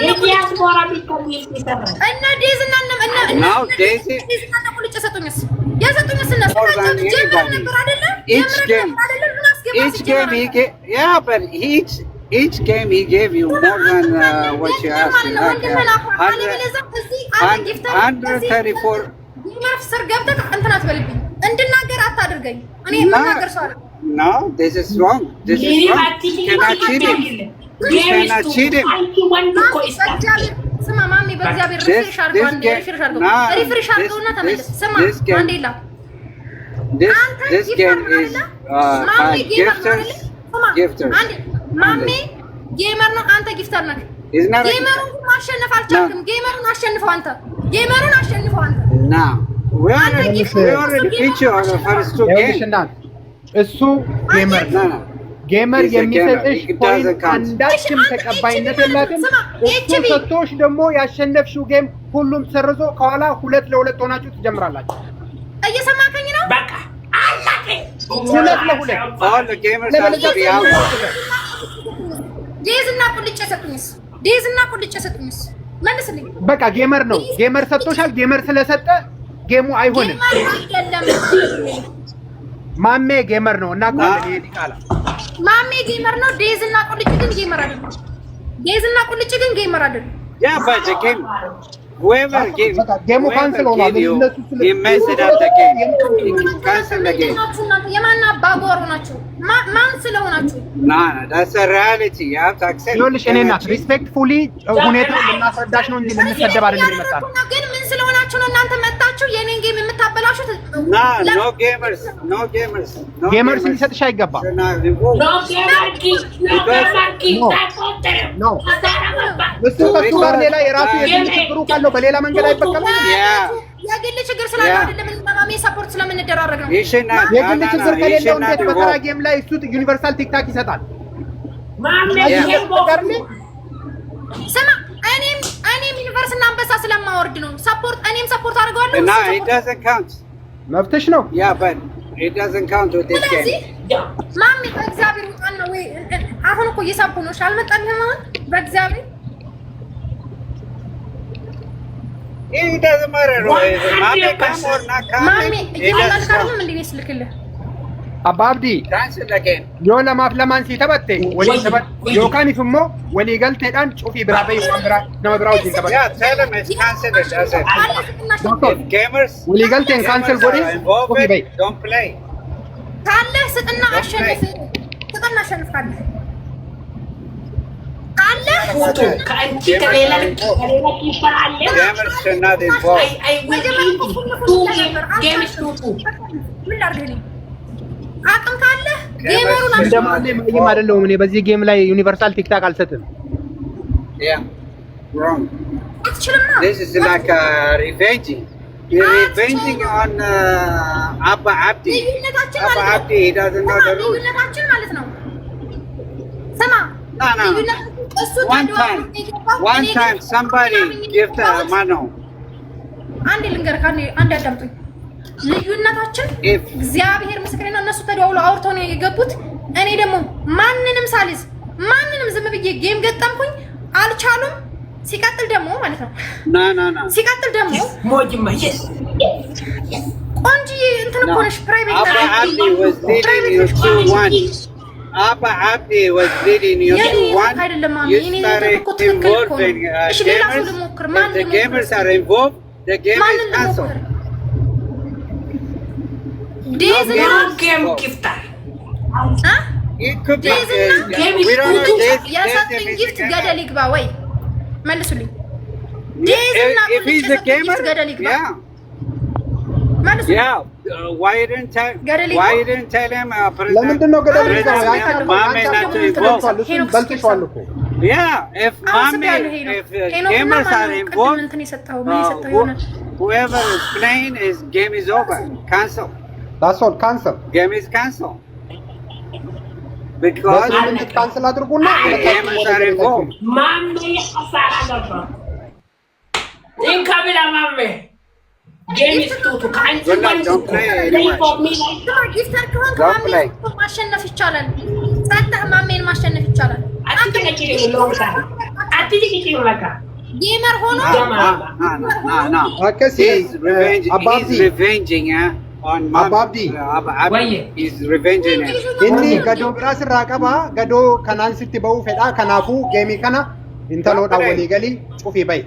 የዲያስፖራ ቢቀርብ እና ዴዝና now Daisy ቁልጭ ሰጡኝስ ያሰጡኝስ እነሱ ጀመር ነበር አይደለ? each game he gave, yeah, but each game he gave you more than what you asked. Like 134. ስር ገብተህ እንትን አትበልብኝ እንድናገር አታድርገኝ። እኔ የምናገር ሰው አይደለም። No, this is wrong. This is wrong. You cannot cheat him. You cannot cheat him. ስማ ማሚ በእግዚአብሔር ሪፍሬሽ አድርገው ሪፍሬሽ አድርገውና ተመለስ። ስማ ማንዴላ this game is gifters. ማሚ ጌመር ነው፣ አንተ ጊፍተር ነህ። ጌመሩን ማሸነፍ አልቻልክም። ጌመሩን አሸንፈው አንተ። ጌመሩን አሸንፈው አንተ። Now we already beat you on the first two games. እሱ ጌመር ነው። ጌመር የሚሰጥሽ ፖይንት አንዳችም ተቀባይነት የላትም። እሱ ሰጥቶሽ ደግሞ ያሸነፍሽው ጌም ሁሉም ሰርዞ ከኋላ 2-2 ሆናችሁ ትጀምራላችሁ። እየሰማከኝ ነው? በቃ አላቀ 2-2 all the gamers have to be out. ዴዝና ቁልጭ ሰጡኝስ መልስልኝ። በቃ ጌመር ነው። ጌመር ሰጥቶሻል። ጌመር ስለሰጠ ጌሙ አይሆንም። ማሜ ጌመር ነው እና ቆንጆ ይዲቃላ ማሜ ጌመር ነው። ዴዝና ቁልጭ ግን ጌመር አይደለም። Yeah, but the game, whoever gave ጌሙ ካንስል ሆኗል። እነሱ ስለ he messed up the game. Cancel the game. የማና ባጎሩ ናቸው። ማን ስለሆናችሁ? No, that's a reality. You have to accept. ይኸውልሽ እኔ እናት ሪስፔክትፉሊ ሁኔታውን ልናስረዳሽ ነው እንጂ ልንሰደብ አይደለም የመጣው። ግን ምን ስለሆናችሁ ነው እናንተ መጣችሁ የኔን ጌም የምታበላሹት? No gamers. ጌመርስ ሊሰጥሽ አይገባም። No. እሱ ከሱ ጋር ሌላ የራሱ የግል ችግሩ ካለው በሌላ መንገድ አይበቀልም። የግል ችግር ስላለ አይደለም ማሜ ሰፖርት ስለምንደራረግ ነው። የግል ችግር ከሌለው እንዴት በተራ ጌም ላይ እሱ ዩኒቨርሳል ቲክታክ ይሰጣል? ስማ እኔም ዩኒቨርሳል አንበሳ ስለማወርድ ነው ሰፖርት አድርገዋለሁ። No, it doesn't count. መብትሽ ነው። Yeah, but it doesn't count with this game. ማሚ በእግዚአብሔር ወጣና ወይ አሁን እኮ እየሳቡ ነው። አልመጣም ይሆን በእግዚአብሔር It doesn't matter. Mommy come or not come. ማሚ እያላልካርም እንዴ ስልክልህ አባብዲ Cancel the game. yoo lamaaf lamaan sii taphatte walii taphat yookaan immoo walii galteedhaan cufii biraa bahi waan biraa nama biraa wajjin taphat. Yeah, tell them it's cancelled. That's it. If gamers walii galteen cancel godhi cufii bahi. Don't play. ካለ ስጥና አሸንፍ ካለ ከአንቺ ከሌላ ይባላል። Gamers should not involve. አቅም ካለ ጌመሩን እንደማለ ማይም አይደለም። እኔ በዚህ ጌም ላይ ዩኒቨርሳል ቲክታክ አልሰጥም። Yeah, wrong. አትችልም። This is like revenging. You're revenging on Abba Abdi. Abba Abdi, he doesn't know the rules. ልዩነታችን ማለት ነው። ስማ No. One time somebody give the mano. አንድ ልንገርህ፣ አንድ አዳምጡኝ። ልዩነታችን እግዚአብሔር ምስክሬ ነው። እነሱ ተደዋውለው አውርተው ነው የገቡት። እኔ ደግሞ ማንንም ሳልይዝ ማንንም ዝም ብዬ ጌም ገጠምኩኝ፣ አልቻሉም። ሲቀጥል ደግሞ ማለት ነው No. ሲቀጥል ደግሞ ሞጅማ ቆንጆ እንትን እኮ ነሽ ፕራይቬት Abba Abdi was leading you 2-1. Abba Abdi was leading you 2-1. You started involving gamers. If the gamers are involved, the game is cancelled. ጌም ጊፍተር It could be. We don't know this. ያሳጥኝ ጊፍት ገደል ይግባ ወይ መልሱልኝ። If he's a gamer, yeah. Yeah. Why you didn't tell him? ለምንድን ነው ገደል ይገባው? Mame not to involve. በልተሽዋል እኮ Yeah. If gamers are involved, whoever is playing, his game is over. Cancel. that's all cancel. Game is cancelled. Because cancel አድርጉና gamers are involved. ማሜ አሳራ ገባ እንካብላ ማሜ ጌም ስቱቱ ከአንቺ Don't play anymore. ጊፍተር ከሆንክ ማሜን ማሸነፍ ይቻላል። ጸጥታ ማሜን ማሸነፍ ይቻላል። አትተነኪ ለውታ Ati laka. Gamer hono. No. He's revenging on mom. Ababdi. He's revenging it. Inni gadoo biraa sirraa qaba. Gadoo kanaan sitti ba'uu fedha. Kanaafuu geemii kana intaloodhaan walii galii cufii bayi.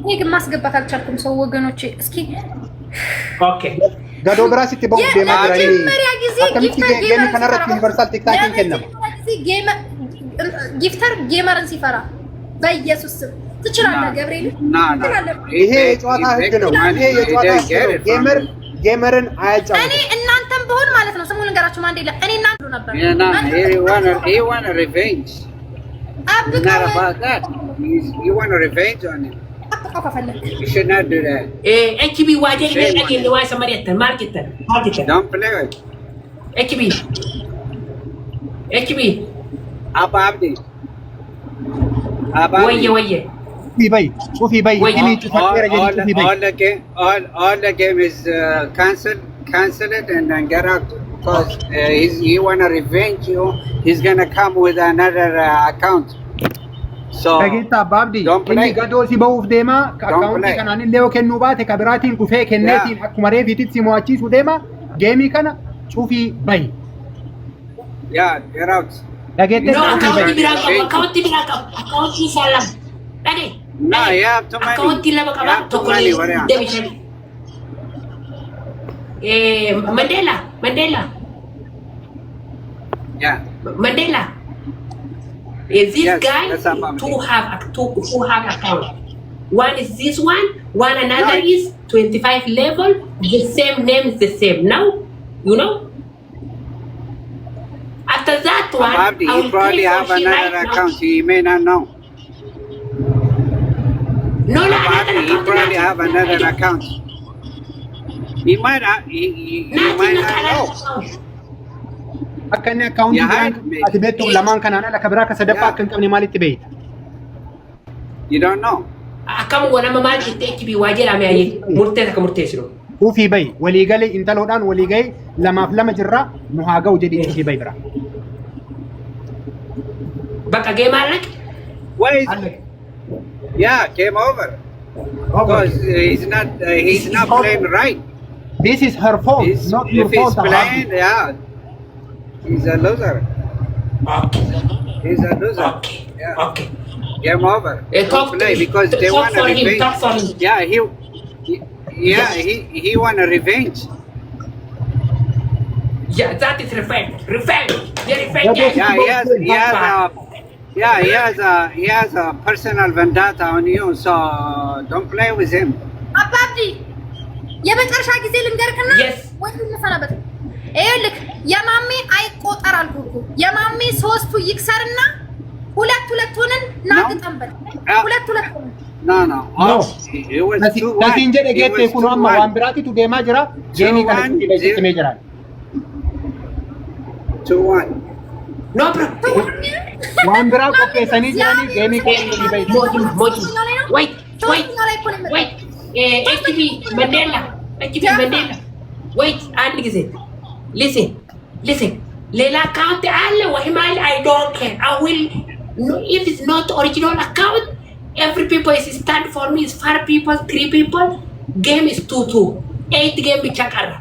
ይሄ ግን ማስገባት አልቻልኩም ሰው ወገኖቼ እስኪ ኦኬ gadoo biraa sitti ba'uu deemaa jiranii የመጀመሪያ ጊዜ akkamitti geemii kanarratti ዩኒቨርሳል ቲክታኪን kennama ጊፍተር ጌመርን ሲፈራ በኢየሱስ ስም ትችላለህ ገብርኤል ይሄ የጨዋታ ህግ ነው ይሄ የጨዋታ ህግ ነው ጌመርን አያጫውትም እኔ እናንተም በሆን ማለት ነው ስሙን ልንገራችሁ ማንዴላ እኔ እናንተ ነበር he want revenge not about that he want revenge on him you should not do that HB waje ne ake ne wai samariyar market don't play with HB Ababdi waye Sufi bay all the game is cancel it and then get out because he wanna revenge you he's gonna come with another account so Dagita Ababdi inni gadoo si ba'uuf deema account kanaan illee kennuu baate kabiraatiin kufee kenneetiin akkuma reefititti mo'achiisu deema geemii kana Sufi bay yeah get out Dagete no account salam Dagi no you have too many account lama kaba tokoli debitan Mandela is this guy who have account one is this one another is 25 level the same name is the same now you know after that one Abdi, he probably have another account he may not know no he probably have another account he might not know Akkanni account ati beektu lamaan kanaan ala kabiraa ka sadaffaa akka hin qabne maalitti beeyta? You don't know. Akkam wanama maal itti HB waajjira ammayyaa'ee murteessa akka murteessinu. Ufii bayi walii galee intaloodhaan walii gahee lamaaf lama jirra nu haa ga'u jedhii ufii bayi bira. Bakka geemaa laqe? Wait. Yeah, game over. Because he's not playing right. This is her fault, not your if fault. If he's playing, yeah. He's a loser. Okay. He's a loser. Okay. Yeah. Okay. Game over. Don't play because they want a revenge. Talk for him. Yeah, he want a revenge. Yeah, that is revenge. Revenge. The revenge. Yeah, he has a personal vendetta on you, so don't play with him. Ababdi, የመጨረሻ ጊዜ ልንገርክና ወይ ልንሰናበት ይኸውልህ የማሜ አይቆጠር አልኩህ እኮ የማሜ ሶስቱ ይክሰርና ሁለት ሆነን ናግጠንበት ሁለት No. It was 2-1. Kasi inje degete kuno amma waan biraatitu deemaa jira geemii kana itti jira 2-1. No bro. Waan biraa qopheessanii jiranii geemii kana itti bayi. Wait. HB Mandela. Wait, and listen. Lela account alle wahimal I don't care. I will if it's not original account, every people is stand for me is 4 people, 3 people. Game is 2-2. 8 game bichakara.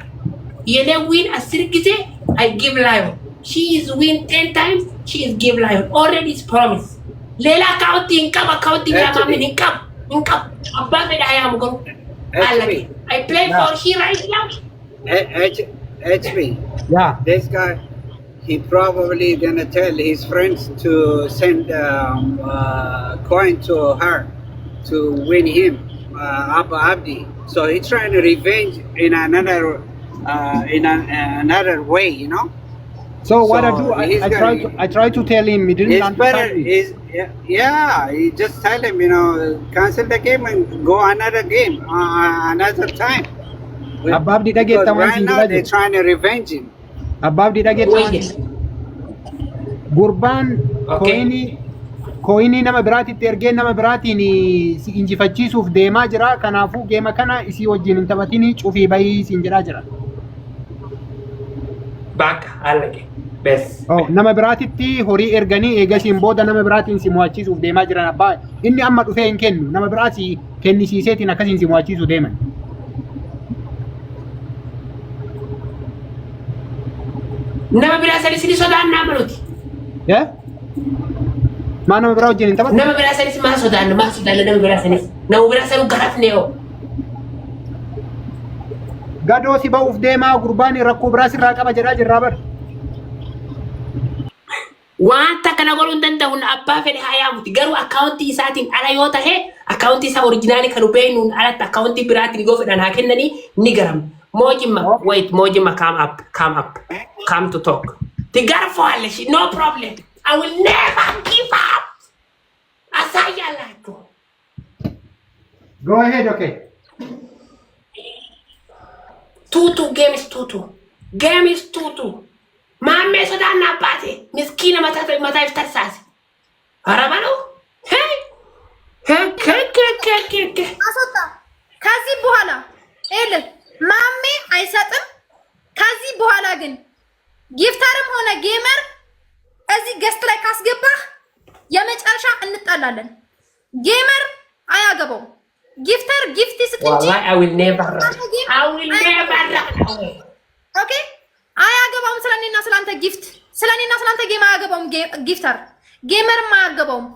Yene win a sirkize, I give lion. She is win 10 times, she is give lion. Already is promise. Lela accounting ya mami income. Above it I am going. I play for she right now. HB. Yeah. This guy, he probably gonna tell his friends to send coin to her to win him, Abdi. So he's trying to revenge in another way, you know. So what I do, I try to tell him he didn't understand me. You just tell him, you know, cancel the game and go another game, another time. Ababdi dagee Because tamaan right now they're trying to revenge him. Ababdi dagee tamaan gurbaan koinii nama biraatitti ergee nama biraatiin si injifachiisuuf deemaa jira kanaafuu geema kana isii wajjin hin taphatin cufii bayii siin jedhaa jira. Bakka allake. bes nama biraatitti horii erganii eegasiin booda nama biraatiin si mo'achiisuuf deemaa jiran abbaa inni amma dhufee hin kennu nama biraati kennisiiseetiin akkasiin si mo'achiisuu deeman. nama biraa sanis sodaan nama nuti. Maa nama biraa wajjin hin taphatu? Nama biraa sanis maa sodaan nama biraa sanis nama biraa sanu garafne yoo. Gadoo si ba'uuf deemaa gurbaan rakkoo biraa sirraa qaba jedhaa jirraa bar. Wanta kana godhuun danda'uun abbaa fedhe haa yaamuti garuu akkaawuntii isaatiin ala yoo ta'e akkaawuntii isaa oriijinaalii kan beeknuun alatti akkaawuntii biraatiin yoo fedhan haa kennanii ni garam. Mojima, wait, Mojima, come to talk. The girl falls, no problem. I will never give up. Asaya like. Go ahead, okay. 2-2 game is 2-2. Game is 2-2. Mame so da na pate. Miskina mata iftar sasi. Arabalo? Hey. Asota. Kazi buhala. Ele. ማሜ አይሰጥም ከዚህ በኋላ ግን ጊፍተርም ሆነ ጌመር እዚህ ገስት ላይ ካስገባ የመጨረሻ እንጣላለን ጌመር አያገባው ጊፍተር ጊፍት ይስጥ እንጂ wallahi I will never ኦኬ አያገባውም ስለኔና ስላንተ ጊፍት ስለኔና ስላንተ ጌም አያገባውም ጊፍተር ጌመርም አያገባውም